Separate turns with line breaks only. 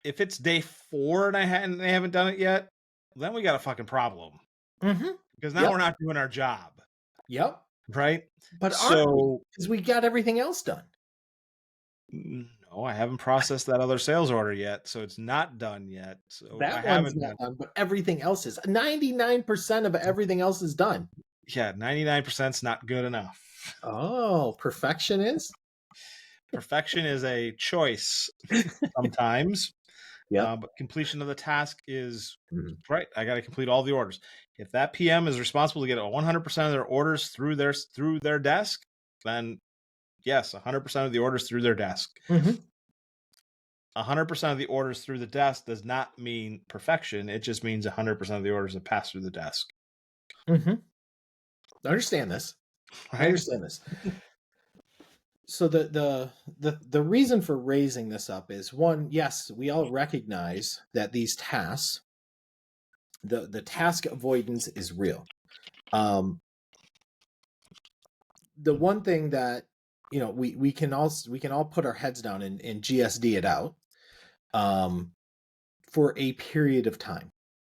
If it's day 4 and they haven't done it yet, then we got a fucking problem
Mhm.
because now
Yep.
we're not doing our job,
Yep.
right?
But aren't we?
So,
Because we got everything else done.
no, I haven't processed that other sales order yet, so it's not done yet. So I
That one's
haven't
not
done.
done, but everything else is. 99% of everything else is done.
Yeah, 99% is not good enough.
Oh, perfection is?
Perfection is a choice sometimes,
Yep.
but completion of the task is
Mhm.
right. I got to complete all the orders. If that PM is responsible to get 100% of their orders through their desk, then yes, 100% of the orders through their desk.
Mhm.
100% of the orders through the desk does not mean perfection. It just means 100% of the orders that pass through the desk.
Mhm. I understand this. I
Right?
understand this. So the reason for raising this up is one, yes, we all recognize that these tasks, the task avoidance is real. Um, the one thing that we can all put our heads down and GSD it out for a period of time.